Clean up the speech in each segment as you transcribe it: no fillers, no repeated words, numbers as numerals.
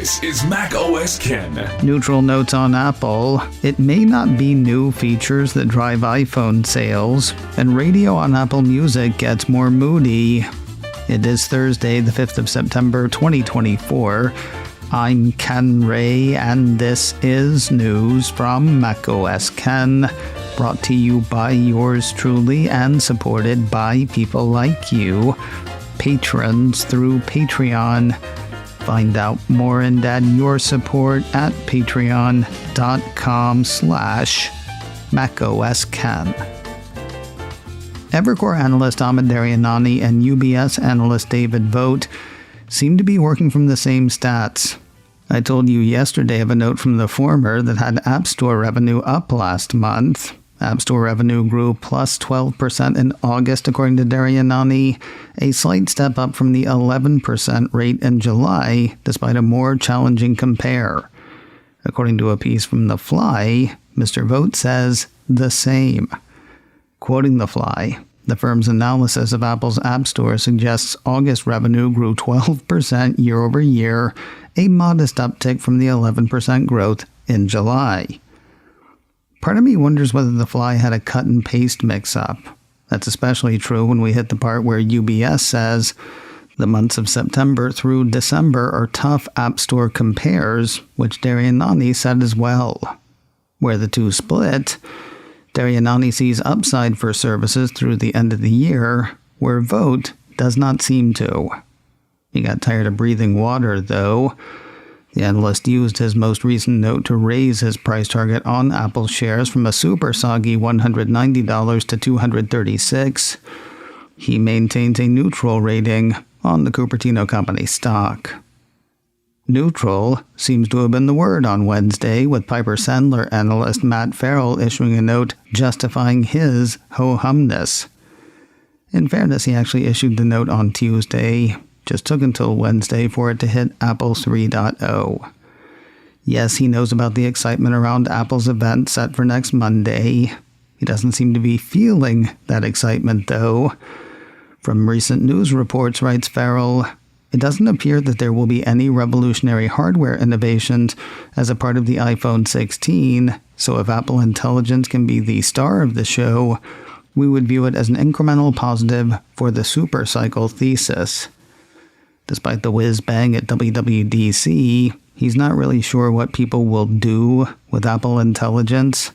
This is Mac OS Ken. Neutral notes on Apple. It may not be new features that drive iPhone sales, and radio on Apple Music gets more moody. It is Thursday, the 5th of September, 2024. I'm Ken Ray, and this is news from Mac OS Ken, brought to you by yours truly and supported by people like you, patrons through Patreon. Find out more and add your support at patreon.com/MacOSKen. Evercore analyst Amit Daryanani and UBS analyst David Vogt seem to be working from the same stats. I told you yesterday of a note from the former that had App Store revenue up last month. App Store revenue grew plus 12% in August, according to Daryanani, a slight step up from the 11% rate in July, despite a more challenging compare. According to a piece from The Fly, Mr. Vogt says the same. Quoting The Fly, the firm's analysis of Apple's App Store suggests August revenue grew 12% year over year, a modest uptick from the 11% growth in July. Part of me wonders whether The Fly had a cut and paste mix-up. That's especially true when we hit the part where UBS says the months of September through December are tough App Store compares, which Daryanani said as well. Where the two split, Daryanani sees upside for services through the end of the year, where Vogt does not seem to. He got tired of breathing water, though. The analyst used his most recent note to raise his price target on Apple shares from a super soggy $190 to $236. He maintains a neutral rating on the Cupertino Company stock. Neutral seems to have been the word on Wednesday, with Piper Sandler analyst Matt Farrell issuing a note justifying his ho-humness. In fairness, he actually issued the note on Tuesday. Just took until Wednesday for it to hit Apple 3.0. Yes, he knows about the excitement around Apple's event set for next Monday. He doesn't seem to be feeling that excitement, though. From recent news reports, writes Farrell, it doesn't appear that there will be any revolutionary hardware innovations as a part of the iPhone 16, so if Apple Intelligence can be the star of the show, we would view it as an incremental positive for the supercycle thesis. Despite the whiz-bang at WWDC, he's not really sure what people will do with Apple Intelligence.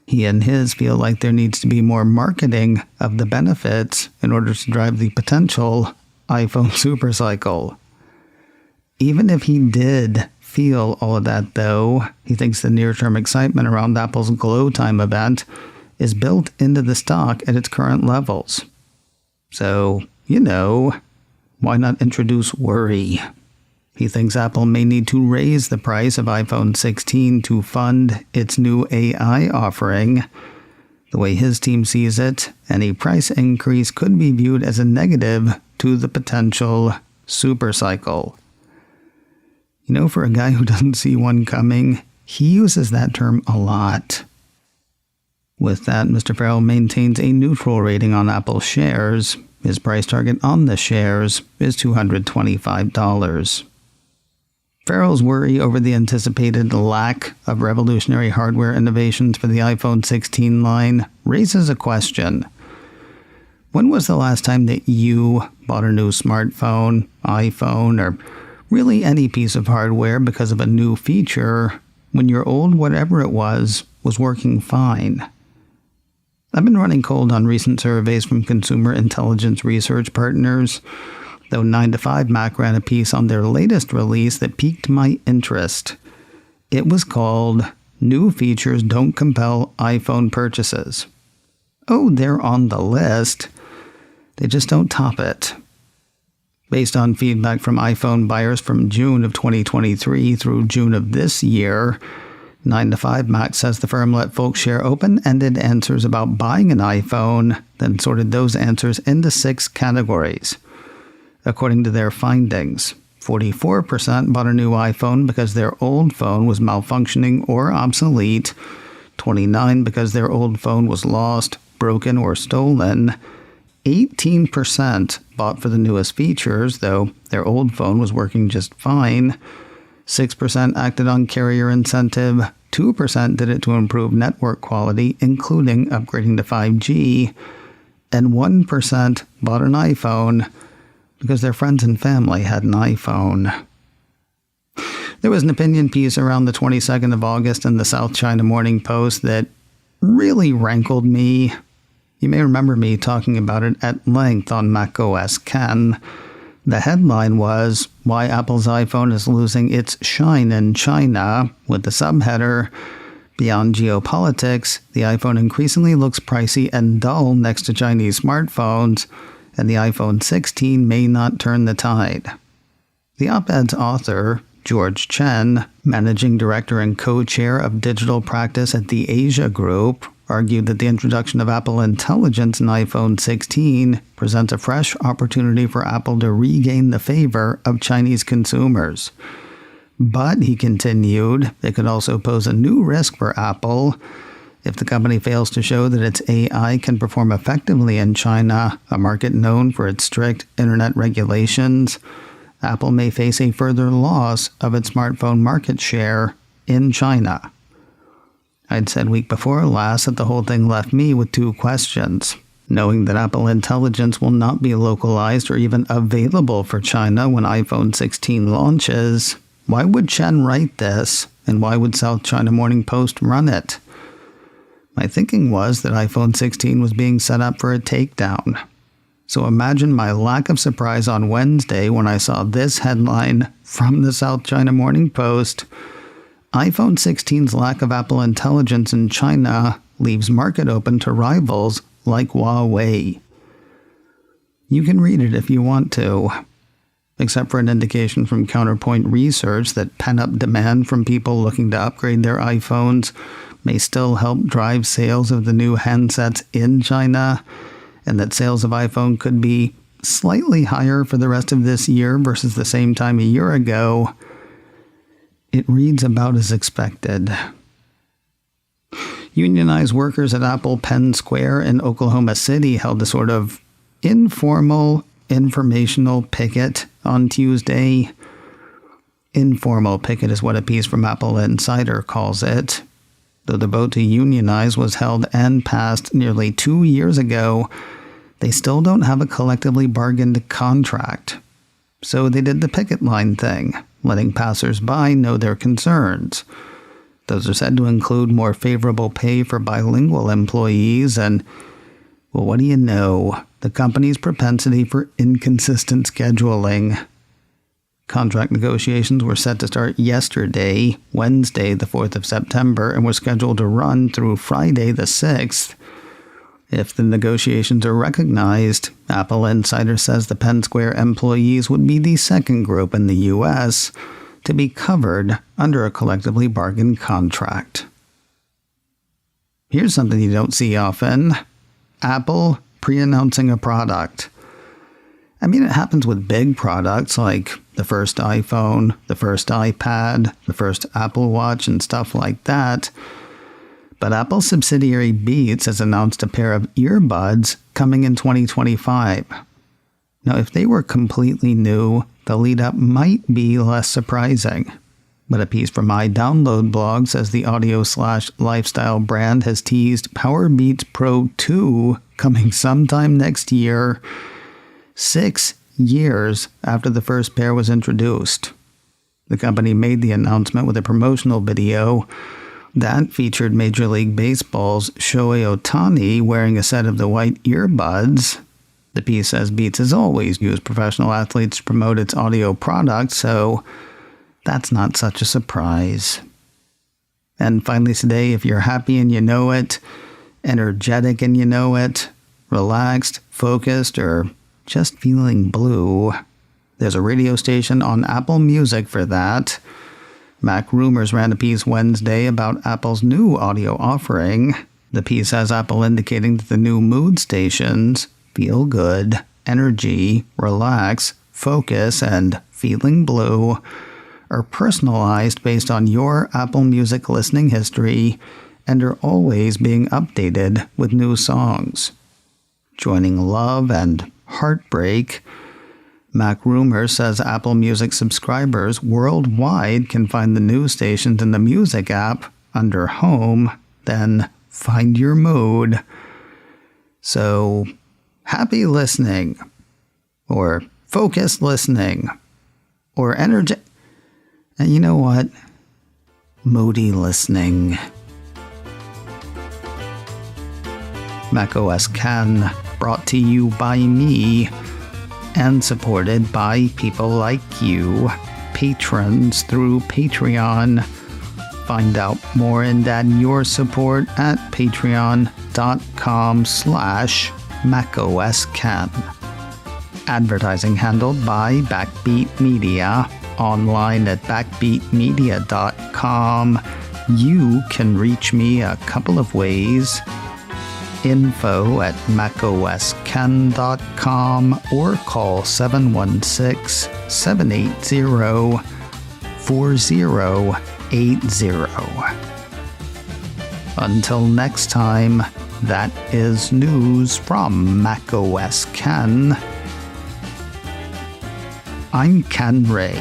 He and his feel like there needs to be more marketing of the benefits in order to drive the potential iPhone supercycle. Even if he did feel all of that, though, he thinks the near-term excitement around Apple's Glow Time event is built into the stock at its current levels. So, why not introduce worry? He thinks Apple may need to raise the price of iPhone 16 to fund its new AI offering. The way his team sees it, any price increase could be viewed as a negative to the potential supercycle. For a guy who doesn't see one coming, he uses that term a lot. With that, Mr. Farrell maintains a neutral rating on Apple shares. His price target on the shares is $225. Farrell's worry over the anticipated lack of revolutionary hardware innovations for the iPhone 16 line raises a question. When was the last time that you bought a new smartphone, iPhone, or really any piece of hardware because of a new feature when your old whatever it was working fine? I've been running cold on recent surveys from consumer intelligence research partners, though 9to5Mac ran a piece on their latest release that piqued my interest. It was called New Features Don't Compel iPhone Purchases. Oh, they're on the list. They just don't top it. Based on feedback from iPhone buyers from June of 2023 through June of this year, 9to5Mac says the firm let folks share open-ended answers about buying an iPhone, then sorted those answers into 6 categories. According to their findings, 44% bought a new iPhone because their old phone was malfunctioning or obsolete, 29% because their old phone was lost, broken, or stolen, 18% bought for the newest features, though their old phone was working just fine, 6% acted on carrier incentive, 2% did it to improve network quality, including upgrading to 5G, and 1% bought an iPhone because their friends and family had an iPhone. There was an opinion piece around the 22nd of August in the South China Morning Post that really rankled me. You may remember me talking about it at length on macOS Ken. The headline was, Why Apple's iPhone is Losing Its Shine in China, with the subheader, Beyond geopolitics, the iPhone increasingly looks pricey and dull next to Chinese smartphones, and the iPhone 16 may not turn the tide. The op-ed's author, George Chen, managing director and co-chair of digital practice at the Asia Group, argued that the introduction of Apple Intelligence in iPhone 16 presents a fresh opportunity for Apple to regain the favor of Chinese consumers. But, he continued, it could also pose a new risk for Apple. If the company fails to show that its AI can perform effectively in China, a market known for its strict internet regulations, Apple may face a further loss of its smartphone market share in China. I'd said week before last that the whole thing left me with two questions. Knowing that Apple Intelligence will not be localized or even available for China when iPhone 16 launches, why would Chen write this, and why would South China Morning Post run it? My thinking was that iPhone 16 was being set up for a takedown. So imagine my lack of surprise on Wednesday when I saw this headline from the South China Morning Post. iPhone 16's lack of Apple Intelligence in China leaves market open to rivals like Huawei. You can read it if you want to, except for an indication from Counterpoint Research that pent-up demand from people looking to upgrade their iPhones may still help drive sales of the new handsets in China, and that sales of iPhone could be slightly higher for the rest of this year versus the same time a year ago. It reads about as expected. Unionized workers at Apple Penn Square in Oklahoma City held a sort of informal, informational picket on Tuesday. Informal picket is what a piece from Apple Insider calls it. Though the vote to unionize was held and passed nearly 2 years ago, they still don't have a collectively bargained contract. So they did the picket line thing, letting passers-by know their concerns. Those are said to include more favorable pay for bilingual employees and, well, what do you know, the company's propensity for inconsistent scheduling. Contract negotiations were set to start yesterday, Wednesday, the 4th of September, and were scheduled to run through Friday, the 6th. If the negotiations are recognized, Apple Insider says the Penn Square employees would be the second group in the U.S. to be covered under a collectively bargained contract. Here's something you don't see often. Apple pre-announcing a product. I mean, it happens with big products like the first iPhone, the first iPad, the first Apple Watch, and stuff like that. But Apple's subsidiary Beats has announced a pair of earbuds coming in 2025. Now, if they were completely new, the lead-up might be less surprising. But a piece from iDownload blog says the audio/lifestyle brand has teased Powerbeats Pro 2 coming sometime next year, 6 years after the first pair was introduced. The company made the announcement with a promotional video that featured Major League Baseball's Shohei Ohtani wearing a set of the white earbuds. The piece says Beats has always used professional athletes to promote its audio products, so that's not such a surprise. And finally today, if you're happy and you know it, energetic and you know it, relaxed, focused, or just feeling blue, there's a radio station on Apple Music for that. Mac Rumors ran a piece Wednesday about Apple's new audio offering. The piece has Apple indicating that the new mood stations, Feel Good, Energy, Relax, Focus, and Feeling Blue, are personalized based on your Apple Music listening history and are always being updated with new songs. Joining Love and Heartbreak, Mac Rumor says Apple Music subscribers worldwide can find the news stations in the Music app under Home, then Find Your Mode. So, happy listening, or focused listening, or energy. And you know what? Moody listening. macOS Can, brought to you by me, and supported by people like you, patrons through Patreon. Find out more and add your support at patreon.com/macoscan. Advertising handled by Backbeat Media. Online at backbeatmedia.com. You can reach me a couple of ways. info@macoscan.com or call 716-780-4080. Until next time, that is news from macOS Can. I'm Ken Ray.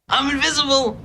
I'm invisible!